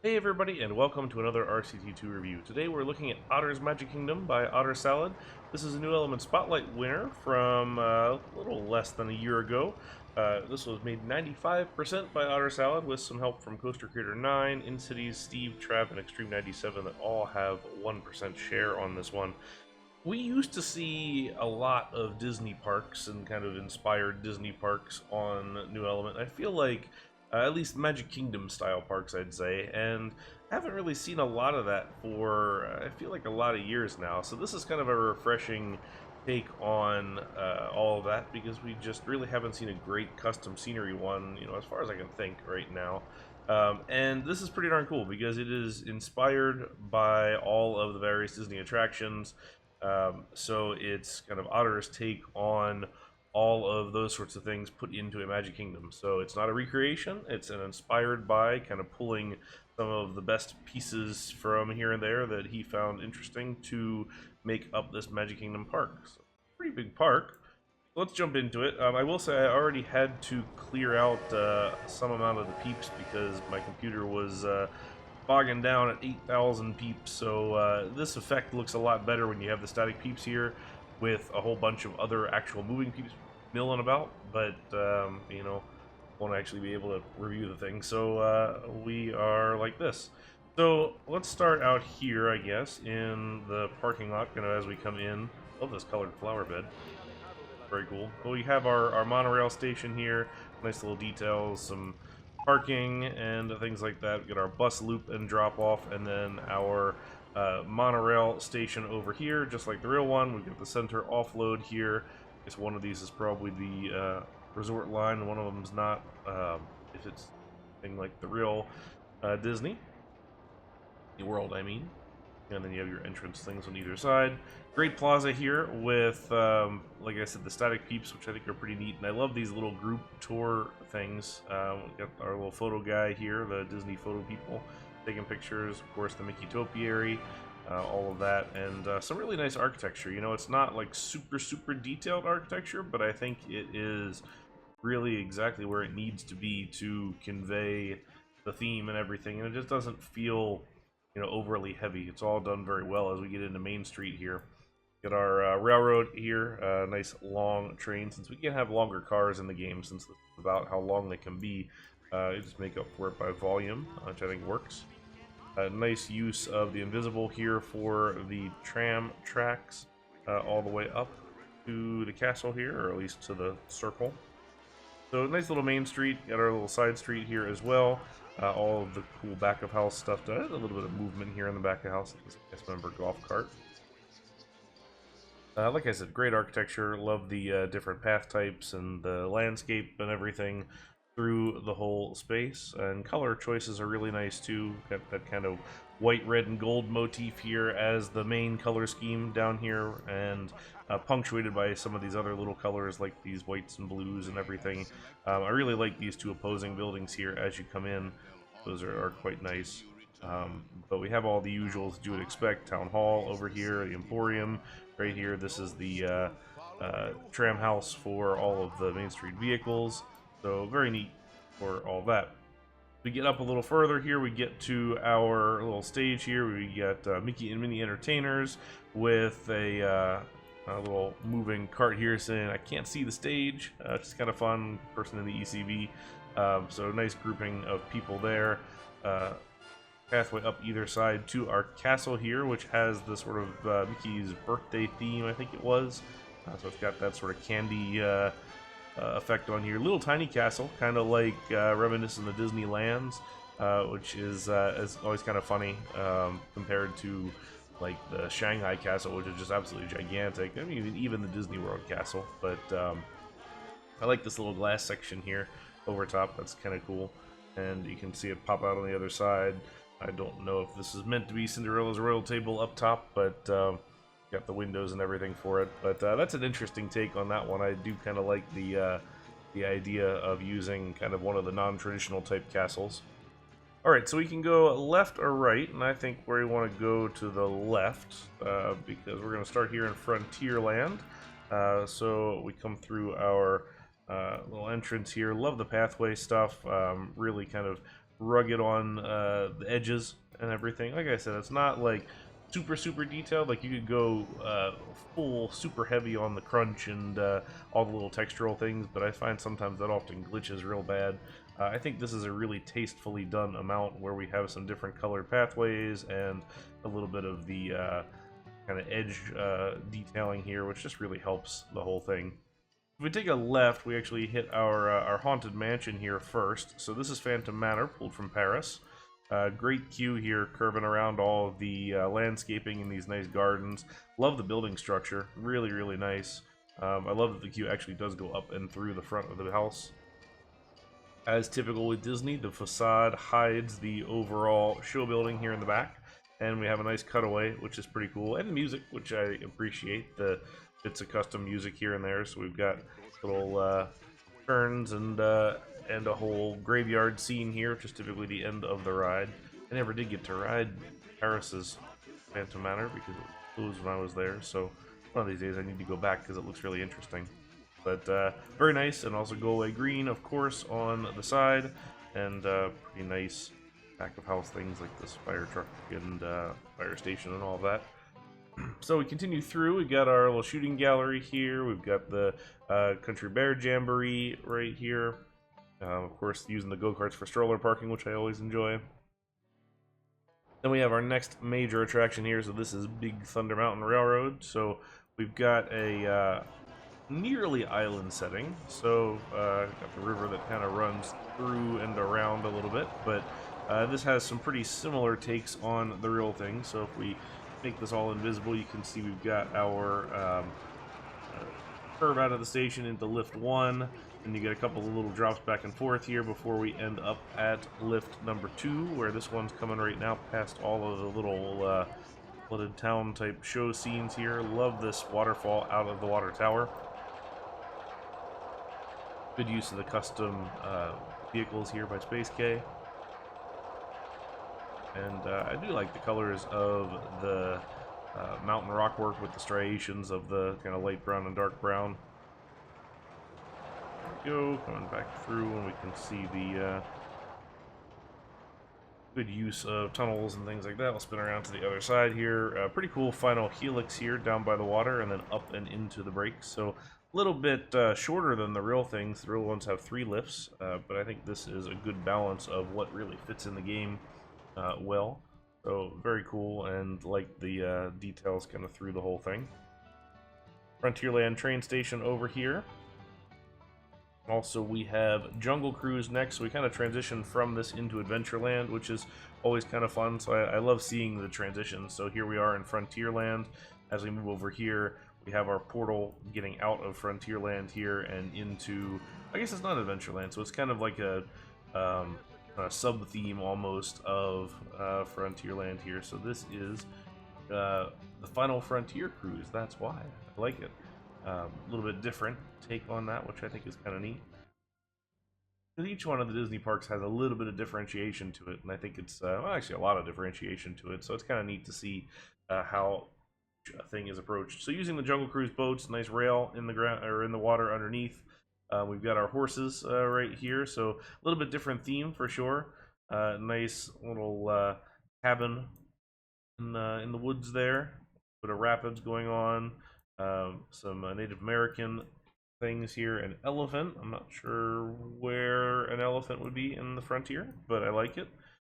Hey everybody, and welcome to another RCT2 review. Today we're looking at Otter's Magic Kingdom by Ottersalad. This is a New Element Spotlight winner from a little less than a year ago. This was made 95% by Ottersalad with some help from Coaster Creator 9, InCities, Steve, Trav, and Extreme 97 that all have 1% share on this one. We used to see a lot of Disney parks and kind of inspired Disney parks on New Element. I feel like at least Magic Kingdom style parks, I'd say, and haven't really seen a lot of that for I feel like a lot of years now. So this is kind of a refreshing take on all of that because we just really haven't seen a great custom scenery one, as far as I can think right now. And this is pretty darn cool because it is inspired by all of the various Disney attractions. So it's kind of Otter's take on all of those sorts of things put into a Magic Kingdom. So it's not a recreation, it's an inspired by, kind of pulling some of the best pieces from here and there that he found interesting to make up this Magic Kingdom park. So, pretty big park. Let's jump into it. I will say I already had to clear out some amount of the peeps because my computer was bogging down at 8,000 peeps, so this effect looks a lot better when you have the static peeps here with a whole bunch of other actual moving peeps milling about, but won't actually be able to review the thing, so we are like this. So let's start out here, I guess, in the parking lot, as we come in. Love this colored flower bed. Very cool. Well, we have our monorail station here. Nice little details, some parking and things like that. We got our bus loop and drop off, and then our monorail station over here, just like the real one. We've got the center offload here. I guess one of these is probably the resort line, one of them's not, if it's thing like the real Disney World, I mean. And then you have your entrance things on either side. Great plaza here with, like I said, the static peeps, which I think are pretty neat. And I love these little group tour things. We got our little photo guy here, the Disney photo people, taking pictures. Of course, the Mickey Topiary, all of that. And some really nice architecture. It's not like super detailed architecture, but I think it is really exactly where it needs to be to convey the theme and everything. And it just doesn't feel overly heavy. It's all done very well as we get into Main Street here. Get our railroad here, nice long train. Since we can't have longer cars in the game, since this is about how long they can be, you just make up for it by volume, which I think works. Nice use of the invisible here for the tram tracks all the way up to the castle here, or at least to the circle. So nice little Main Street. Got our little side street here as well. All of the cool back of house stuff does. A little bit of movement here in the back of house. This guest member golf cart. Like I said, great architecture. Love the different path types and the landscape and everything through the whole space. And color choices are really nice too. Got that kind of white, red, and gold motif here as the main color scheme down here, and punctuated by some of these other little colors like these whites and blues and everything. I really like these two opposing buildings here as you come in. Those are quite nice. But we have all the usuals that you would expect. Town Hall over here, the Emporium right here. This is the tram house for all of the Main Street vehicles. So very neat for all that. We get up a little further here, we get to our little stage here. We get Mickey and Minnie Entertainers with a little moving cart here saying, "I can't see the stage." It's kind of fun, person in the ECV. So nice grouping of people there. Pathway up either side to our castle here, which has the sort of Mickey's birthday theme, I think it was. So it's got that sort of candy effect on here. Little tiny castle, kind of like reminiscent of the Disneylands, which is always kind of funny compared to like the Shanghai castle, which is just absolutely gigantic. I mean, even the Disney World castle. But I like this little glass section here over top. That's kind of cool, and you can see it pop out on the other side. I don't know if this is meant to be Cinderella's royal table up top, but got the windows and everything for it. But that's an interesting take on that one. I do kind of like the idea of using kind of one of the non-traditional type castles. Alright, so we can go left or right, and I think where we want to go to the left, because we're going to start here in Frontierland. So we come through our little entrance here. Love the pathway stuff. Really kind of rugged on the edges and everything. Like I said, it's not like super detailed. Like you could go full super heavy on the crunch and all the little textural things, but I find sometimes that often glitches real bad. I think this is a really tastefully done amount where we have some different colored pathways and a little bit of the kind of edge detailing here, which just really helps the whole thing. If we take a left, we actually hit our haunted mansion here first. So this is Phantom Manor, pulled from Paris. Great queue here, curving around all of the landscaping in these nice gardens. Love the building structure, really nice. I love that the queue actually does go up and through the front of the house. As typical with Disney, the facade hides the overall show building here in the back, and we have a nice cutaway, which is pretty cool, and the music, which I appreciate. It's a custom music here and there, so we've got little turns and a whole graveyard scene here, which is typically the end of the ride. I never did get to ride Paris's Phantom Manor because it was closed when I was there, so one of these days I need to go back because it looks really interesting. But very nice, and also go away green, of course, on the side, and pretty nice back of house things like this fire truck and fire station and all of that. So we continue through. We got our little shooting gallery here. We've got the Country Bear Jamboree right here. Of course, using the go-karts for stroller parking, which I always enjoy. Then we have our next major attraction here. So this is Big Thunder Mountain Railroad. So we've got a nearly island setting. So got the river that kind of runs through and around a little bit. But this has some pretty similar takes on the real thing. So if we make this all invisible, you can see we've got our curve out of the station into lift 1, and you get a couple of little drops back and forth here before we end up at lift number 2, where this one's coming right now past all of the little flooded town type show scenes here. Love this waterfall out of the water tower. Good use of the custom vehicles here by Space K. And I do like the colors of the mountain rock work with the striations of the kind of light brown and dark brown. There we go, coming back through, and we can see the good use of tunnels and things like that. We'll spin around to the other side here. Pretty cool final helix here down by the water and then up and into the brakes. So a little bit shorter than the real things. The real ones have 3 lifts, but I think this is a good balance of what really fits in the game well. So very cool, and like the details kind of through the whole thing. Frontierland train station over here. Also, we have Jungle Cruise next, so we kind of transition from this into Adventureland, which is always kind of fun, so I love seeing the transition. So here we are in Frontierland. As we move over here, we have our portal getting out of Frontierland here and into, I guess it's not Adventureland, so it's kind of like a sub-theme almost of Frontierland here. So this is the final Frontier cruise, that's why I like it. A little bit different take on that, which I think is kind of neat. Each one of the Disney parks has a little bit of differentiation to it, and I think it's well, actually a lot of differentiation to it, so it's kind of neat to see how a thing is approached. So using the Jungle Cruise boats, nice rail in the ground or in the water underneath. We've got our horses right here, so a little bit different theme for sure. Nice little cabin in the woods there. Bit of rapids going on. Some Native American things here. An elephant. I'm not sure where an elephant would be in the Frontier, but I like it.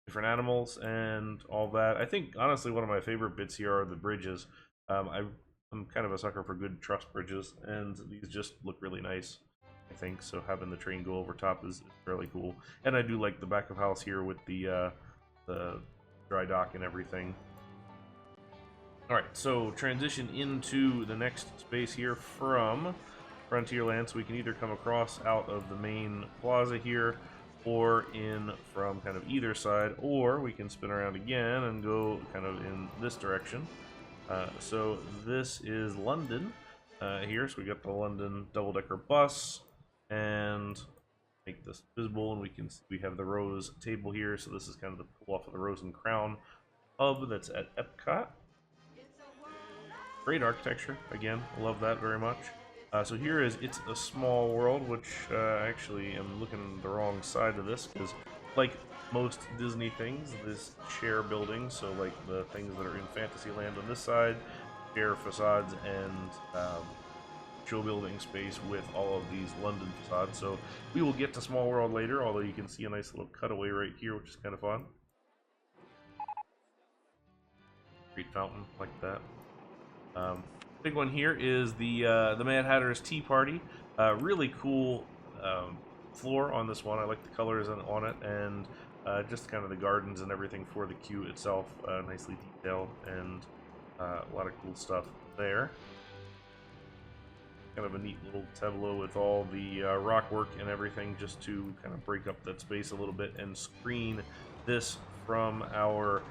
Different animals and all that. I think honestly one of my favorite bits here are the bridges. I'm kind of a sucker for good truss bridges, and these just look really nice, I think. So having the train go over top is fairly cool. And I do like the back of house here with the dry dock and everything. Alright, so transition into the next space here from Frontierland, so we can either come across out of the main plaza here, or in from kind of either side, or we can spin around again and go kind of in this direction. So this is London here, so we got the London double-decker bus, and make this visible, and we can see we have the Rose table here, so this is kind of the pull off of the Rose and Crown hub that's at Epcot. Great architecture, again, love that very much. So here is It's a Small World, which actually am looking the wrong side of this, because like most Disney things, this share building, so like the things that are in Fantasyland on this side, share facades and show building space with all of these London facades. So we will get to Small World later, although you can see a nice little cutaway right here, which is kind of fun. Great fountain like that. Big one here is the Mad Hatter's Tea Party. Really cool floor on this one. I like the colors on it, and just kind of the gardens and everything for the queue itself, nicely detailed, and a lot of cool stuff there. Kind of a neat little tableau with all the rock work and everything, just to kind of break up that space a little bit and screen this from our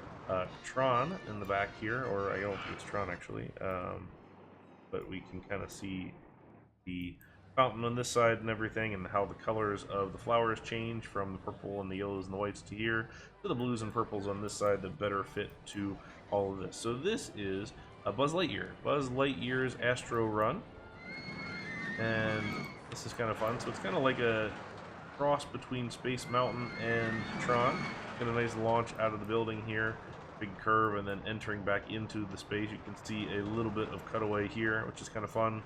Tron in the back here, or I don't think it's Tron actually, but we can kind of see the fountain on this side and everything, and how the colors of the flowers change from the purple and the yellows and the whites to here to the blues and purples on this side that better fit to all of this. So this is a Buzz Lightyear's Astro Run, and this is kind of fun. So it's kind of like a cross between Space Mountain and Tron. Get a nice launch out of the building here, big curve, and then entering back into the space. You can see a little bit of cutaway here, which is kind of fun.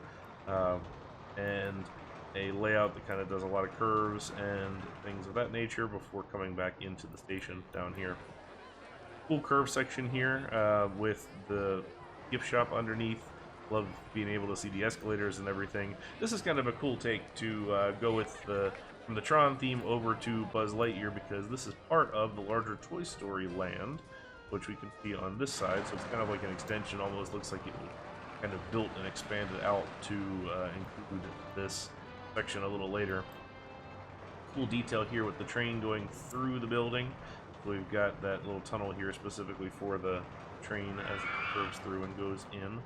And a layout that kind of does a lot of curves and things of that nature before coming back into the station down here. Cool curve section here with the gift shop underneath. Love being able to see the escalators and everything. This is kind of a cool take to go with from the Tron theme over to Buzz Lightyear, because this is part of the larger Toy Story land, which we can see on this side. So it's kind of like an extension, almost looks like it was kind of built and expanded out to include this section a little later. Cool detail here with the train going through the building. We've got that little tunnel here specifically for the train as it curves through and goes in.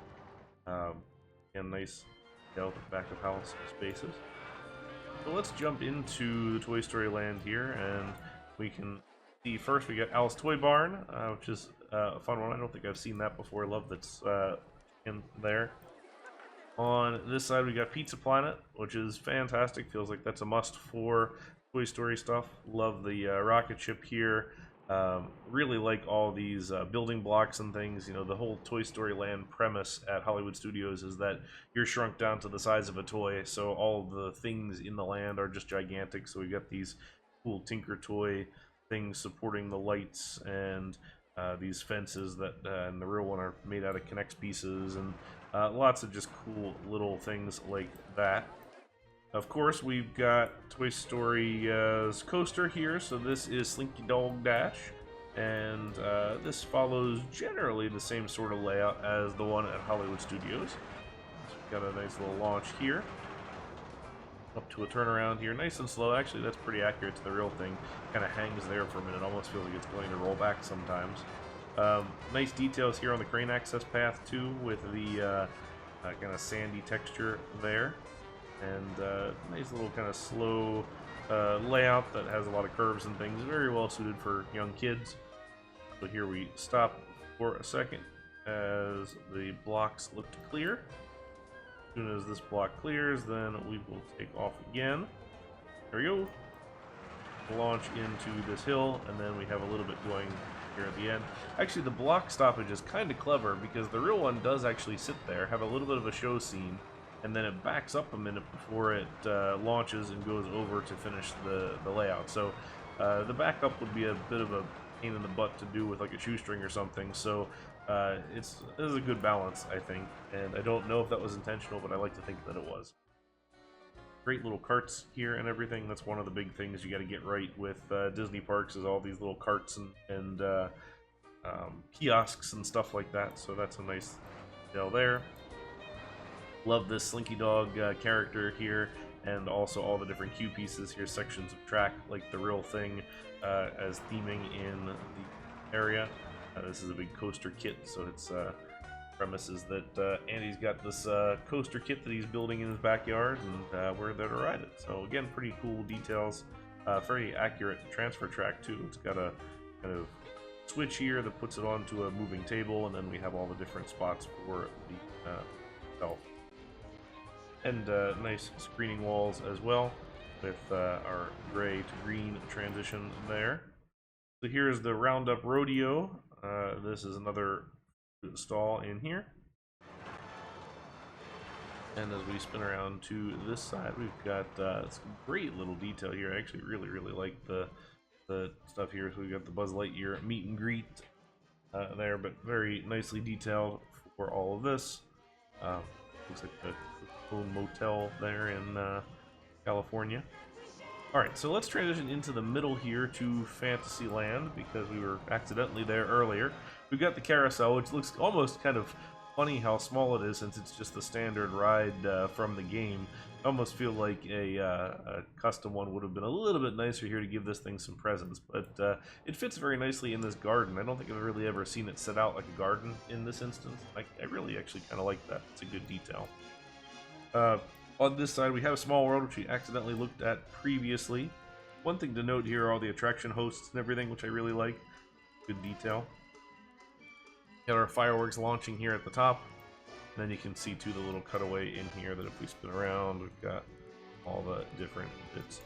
And nice detail at the back of house spaces. So let's jump into the Toy Story land here, and we can see first we got Al's Toy Barn, which is a fun one. I don't think I've seen that before. I love that's in there. On this side we got Pizza Planet, which is fantastic. Feels like that's a must for Toy Story stuff. Love the rocket ship here. Really like all these building blocks and things. You know, the whole Toy Story Land premise at Hollywood Studios is that you're shrunk down to the size of a toy, so all the things in the land are just gigantic. So we got these cool Tinker Toy things supporting the lights, and these fences that in the real one are made out of K'NEX pieces, and lots of just cool little things like that. Of course, we've got Toy Story's coaster here, so this is Slinky Dog Dash, and this follows generally the same sort of layout as the one at Hollywood Studios. So we've got a nice little launch here, up to a turnaround here, nice and slow. Actually, that's pretty accurate to the real thing. Kind of hangs there for a minute, almost feels like it's going to roll back sometimes. Nice details here on the crane access path too, with the kind of sandy texture there. And nice little kind of slow layout that has a lot of curves and things. Very well suited for young kids. So here we stop for a second as the blocks look to clear. As soon as this block clears, then we will take off again. There we go. Launch into this hill, and then we have a little bit going here at the end. Actually, the block stoppage is kind of clever, because the real one does actually sit there, have a little bit of a show scene, and then it backs up a minute before it launches and goes over to finish the layout. So the backup would be a bit of a pain in the butt to do with like a shoestring or something. So this is a good balance, I think, and I don't know if that was intentional, but I like to think that it was. Great little carts here and everything. That's one of the big things you got to get right with Disney parks, is all these little carts and kiosks and stuff like that. So that's a nice detail there. Love this Slinky Dog character here, and also all the different queue pieces here, sections of track like the real thing as theming in the area. This is a big coaster kit, so it's premises that Andy's got this coaster kit that he's building in his backyard, and we're there to ride it. So again, pretty cool details. Very accurate transfer track too. It's got a kind of switch here that puts it onto a moving table, and then we have all the different spots for the itself. And nice screening walls as well, with our gray to green transition there. So here's the Roundup Rodeo. This is another stall in here. And as we spin around to this side, we've got some great little detail here. I actually really like the stuff here. So we've got the Buzz Lightyear meet and greet there, but very nicely detailed for all of this. Looks like the Cocoon Motel there in California. Alright, so let's transition into the middle here to Fantasyland, because we were accidentally there earlier. We've got the carousel, which looks almost kind of funny how small it is, since it's just the standard ride from the game. I almost feel like a custom one would have been a little bit nicer here to give this thing some presence, but it fits very nicely in this garden. I don't think I've really ever seen it set out like a garden in this instance. I really actually kind of like that. It's a good detail. On this side, we have Small World, which we accidentally looked at previously. One thing to note here are all the attraction hosts and everything, which I really like. Good detail. Got our fireworks launching here at the top. And then you can see, too, the little cutaway in here that if we spin around, we've got all the different bits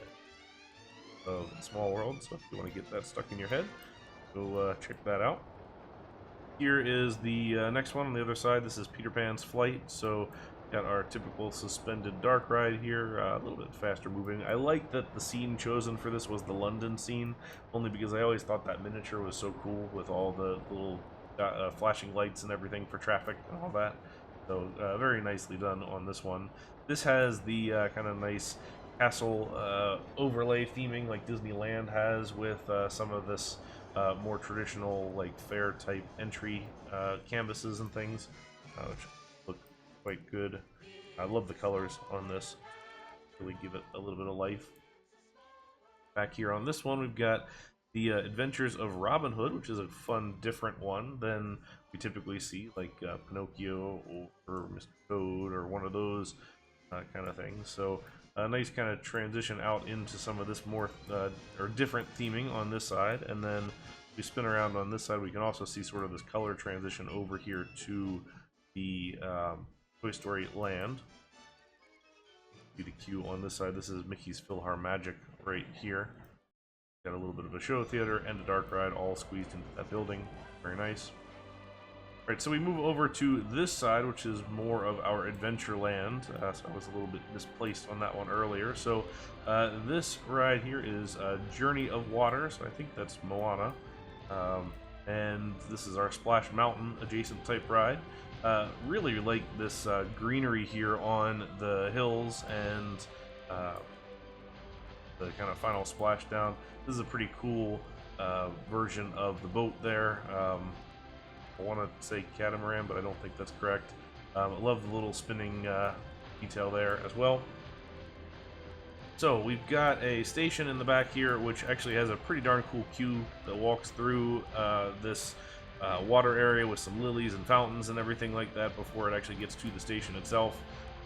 of Small World. So if you want to get that stuck in your head, go check that out. Here is the next one on the other side. This is Peter Pan's Flight. So got our typical suspended dark ride here, a little bit faster moving. I like that the scene chosen for this was the London scene, only because I always thought that miniature was so cool with all the little flashing lights and everything for traffic and all that. So very nicely done on this one. This has the kind of nice castle overlay theming like Disneyland has with some of this more traditional like fair type entry canvases and things, which look quite good. I love the colors on this. Really give it a little bit of life. Back here on this one, we've got the Adventures of Robin Hood, which is a fun, different one than we typically see, like Pinocchio or Mr. Toad or one of those kind of things. So a nice kind of transition out into some of this more or different theming on this side, and then we spin around on this side. We can also see sort of this color transition over here to the Toy Story Land. See the queue on this side. This is Mickey's PhilharMagic right here. Got a little bit of a show theater and a dark ride all squeezed into that building. Very nice. Alright, so we move over to this side, which is more of our Adventureland. So I was a little bit misplaced on that one earlier. So this ride here is Journey of Water. So I think that's Moana. And this is our Splash Mountain adjacent type ride. Really like this greenery here on the hills and the kind of final splashdown. This is a pretty cool version of the boat there. I want to say catamaran, but I don't think that's correct. I love the little spinning detail there as well. So we've got a station in the back here, which actually has a pretty darn cool queue that walks through this water area with some lilies and fountains and everything like that before it actually gets to the station itself.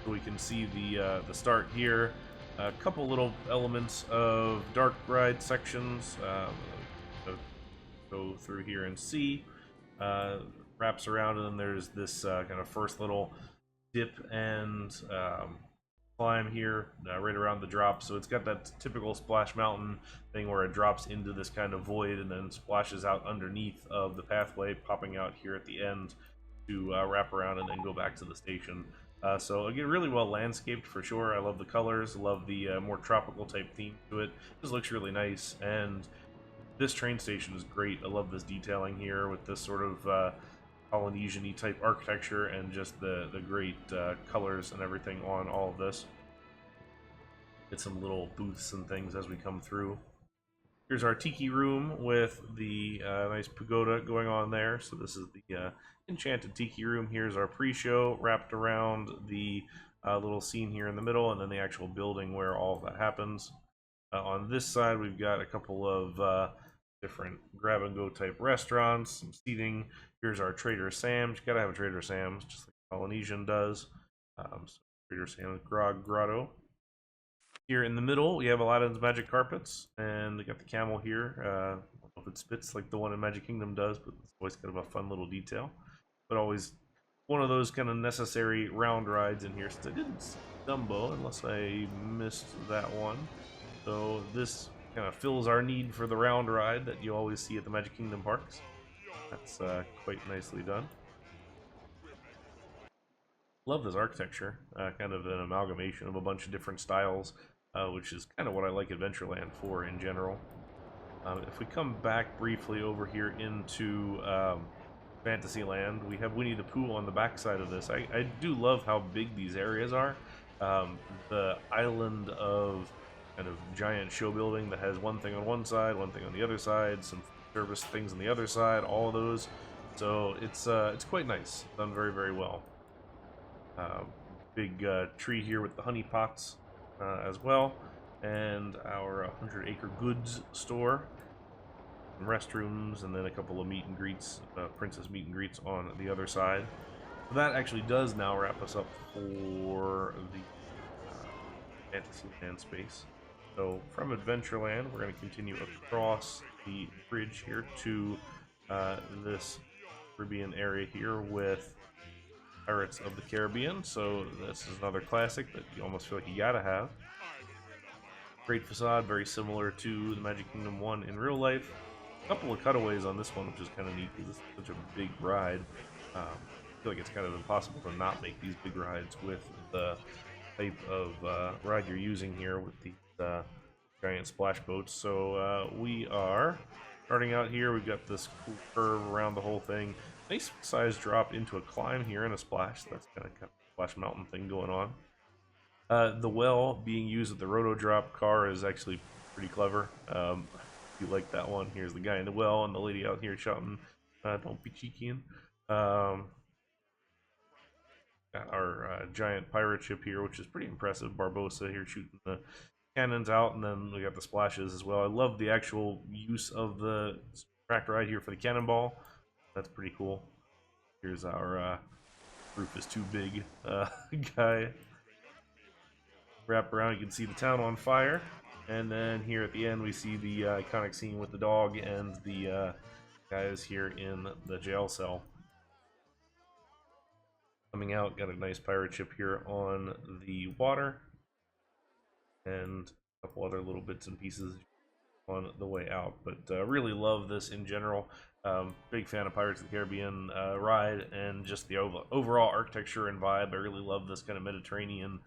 So we can see the start here. A couple little elements of dark ride sections to go through here and see. Wraps around, and then there's this kind of first little dip and climb here right around the drop. So it's got that typical Splash Mountain thing where it drops into this kind of void and then splashes out underneath of the pathway, popping out here at the end to wrap around and then go back to the station. So again, really well landscaped for sure. I love the colors, love the more tropical type theme to it. Just looks really nice, and this train station is great. I love this detailing here with this sort of Polynesian-y type architecture and just the great colors and everything on all of this. Get some little booths and things as we come through. Here's our tiki room with the nice pagoda going on there. So this is the enchanted tiki room. Here's our pre-show wrapped around the little scene here in the middle, and then the actual building where all of that happens. On this side, we've got a couple of different grab-and-go type restaurants, some seating. Here's our Trader Sam's. You gotta have a Trader Sam's, just like Polynesian does. So Trader Sam's Grotto. Here in the middle, we have Aladdin's Magic Carpets, and we got the camel here. I don't know if it spits like the one in Magic Kingdom does, but it's always kind of a fun little detail. But always one of those kind of necessary round rides in here, since I didn't see Dumbo, unless I missed that one. So this kind of fills our need for the round ride that you always see at the Magic Kingdom parks. That's quite nicely done. Love this architecture, kind of an amalgamation of a bunch of different styles, which is kind of what I like Adventureland for in general. If we come back briefly over here into Fantasyland, we have Winnie the Pooh on the backside of this. I do love how big these areas are. The island of kind of giant show building that has one thing on one side, one thing on the other side, some service things on the other side, all of those. So it's quite nice, done very, very well. Big tree here with the honey pots as well, and our 100-acre goods store, some restrooms, and then a couple of meet and greets, princess meet and greets on the other side. So that actually does now wrap us up for the Fantasyland space. So from Adventureland, we're going to continue across the bridge here to this Caribbean area here with Pirates of the Caribbean. So this is another classic that you almost feel like you gotta have. Great facade, very similar to the Magic Kingdom one in real life. A couple of cutaways on this one, which is kind of neat because this is such a big ride. I feel like it's kind of impossible to not make these big rides with the type of ride you're using here with these giant splash boats. So we are starting out here. We've got this cool curve around the whole thing. Nice size drop into a climb here and a splash. That's kind of a Splash Mountain thing going on. The well being used with the roto drop car is actually pretty clever. If you like that one, here's the guy in the well and the lady out here shouting, "Don't be cheeky." Got our giant pirate ship here, which is pretty impressive. Barbossa here shooting the cannons out, and then we got the splashes as well. I love the actual use of the track ride here for the cannonball. That's pretty cool. Here's our roof is too big guy. Wrap around, you can see the town on fire. And then here at the end, we see the iconic scene with the dog and the guys here in the jail cell. Coming out, got a nice pirate ship here on the water. And a couple other little bits and pieces on the way out, but really love this in general. Big fan of Pirates of the Caribbean ride and just the overall architecture and vibe. I really love this kind of Mediterranean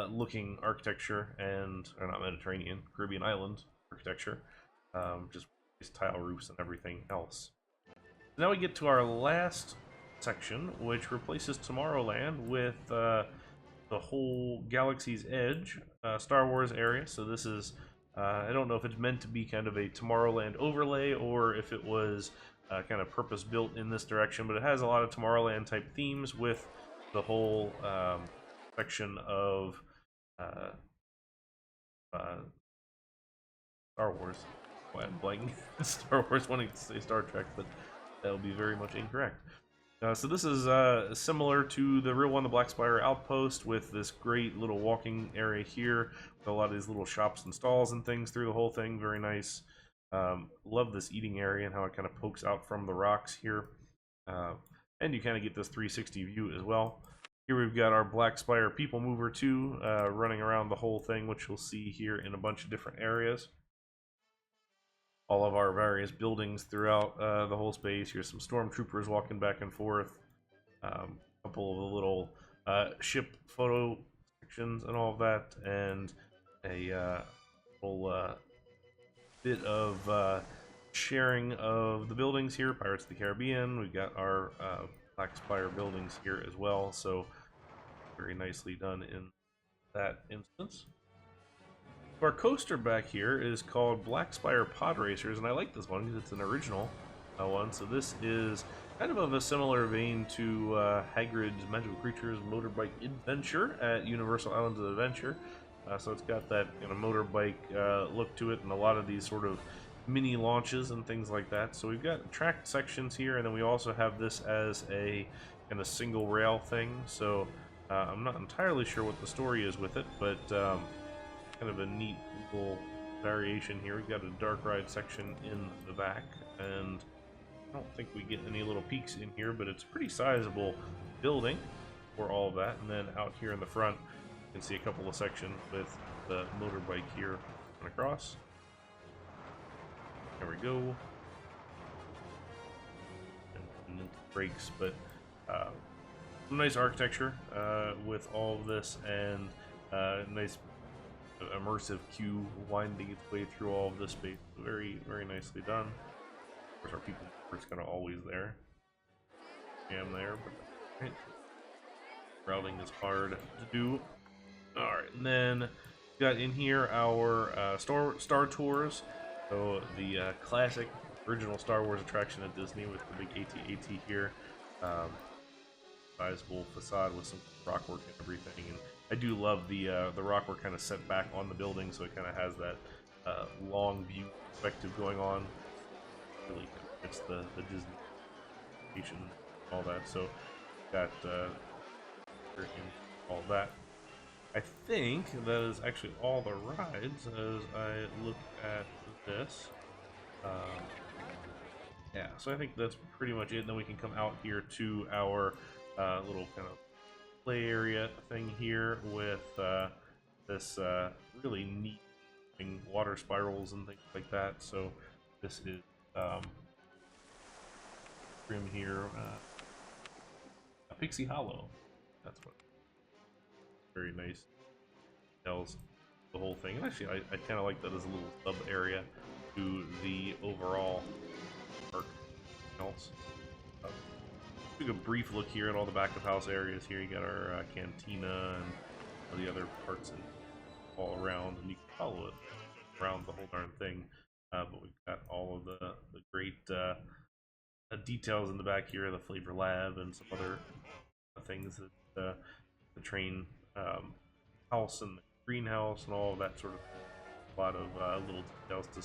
looking architecture, and or not Mediterranean, Caribbean island architecture. Just these tile roofs and everything else. Now we get to our last section, which replaces Tomorrowland with the whole Galaxy's Edge Star Wars area. So this is I don't know if it's meant to be kind of a Tomorrowland overlay or if it was kind of purpose built in this direction, but it has a lot of Tomorrowland type themes with the whole section of Star Wars. Why I'm blanking Star Wars wanting to say Star Trek, but that would be very much incorrect. So this is similar to the real one, the Black Spire Outpost, with this great little walking area here with a lot of these little shops and stalls and things through the whole thing. Very nice. Love this eating area and how it kind of pokes out from the rocks here. And you kind of get this 360 view as well. Here we've got our Black Spire People Mover 2 running around the whole thing, which you'll see here in a bunch of different areas. All of our various buildings throughout the whole space. Here's some stormtroopers walking back and forth. A couple of the little ship photo sections and all of that, and a little bit of sharing of the buildings here. Pirates of the Caribbean. We've got our Black Spire buildings here as well. So very nicely done in that instance. Our coaster back here is called Black Spire Pod Racers, and I like this one because it's an original one. So this is kind of a similar vein to Hagrid's Magical Creatures Motorbike Adventure at Universal Islands of Adventure. So it's got that kind of motorbike look to it, and a lot of these sort of mini launches and things like that. So we've got tracked sections here, and then we also have this as a kind of single rail thing. So I'm not entirely sure what the story is with it, but kind of a neat little variation here. We've got a dark ride section in the back, and I don't think we get any little peaks in here, but it's a pretty sizable building for all of that. And then out here in the front, you can see a couple of sections with the motorbike here and across. There we go. And brakes, but nice architecture with all of this, and nice immersive queue winding its way through all of this space. Very, very nicely done. Of course, our people are kind of always there. Jam there, but right. Routing is hard to do. Alright, and then got in here our Star Tours. So the classic original Star Wars attraction at Disney with the big AT-AT here. Sizable facade with some rockwork and everything. And I do love the rockwork kind of set back on the building, so it kind of has that long view perspective going on. Really fits the Disney station, all that. So got all that. I think that is actually all the rides as I look at this. Yeah, so I think that's pretty much it. And then we can come out here to our little kind of play area thing here with this really neat water spirals and things like that. So this is trim here, a Pixie Hollow. That's what. Very nice. Tells the whole thing. And actually, I kind of like that as a little sub area to the overall park. Else. Took a brief look here at all the back of house areas. Here you got our cantina and all the other parts and all around, and you can follow it around the whole darn thing. But we've got all of the great details in the back here, the flavor lab and some other things that the train house and the greenhouse and all of that sort of a lot of little details to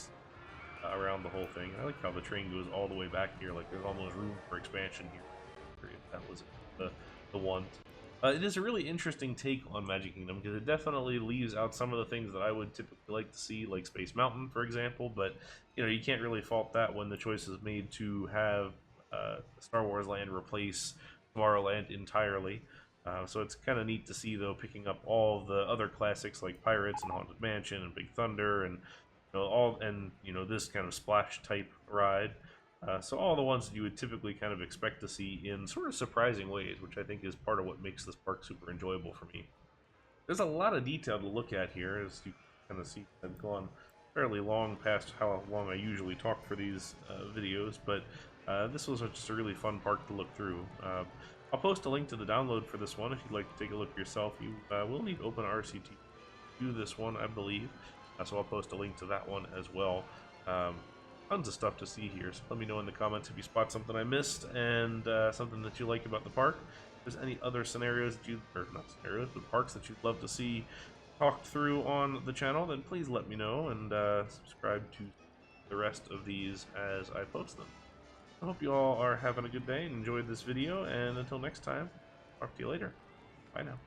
around the whole thing. I like how the train goes all the way back here, like there's almost room for expansion here. That was the one. It is a really interesting take on Magic Kingdom because it definitely leaves out some of the things that I would typically like to see, like Space Mountain, for example. But you know, you can't really fault that when the choice is made to have Star Wars Land replace Tomorrowland entirely. So it's kind of neat to see, though, picking up all of the other classics like Pirates and Haunted Mansion and Big Thunder and this kind of splash type ride. So all the ones that you would typically kind of expect to see in sort of surprising ways, which I think is part of what makes this park super enjoyable for me. There's a lot of detail to look at here, as you kind of see. I've gone fairly long past how long I usually talk for these videos, but this was just a really fun park to look through. I'll post a link to the download for this one if you'd like to take a look yourself. You will need Open RCT to do this one, I believe. So I'll post a link to that one as well. Tons of stuff to see here, so let me know in the comments if you spot something I missed and something that you like about the park. If there's any other scenarios that not scenarios, but parks that you'd love to see talked through on the channel, then please let me know and subscribe to the rest of these as I post them. I hope you all are having a good day and enjoyed this video, and until next time, talk to you later. Bye now.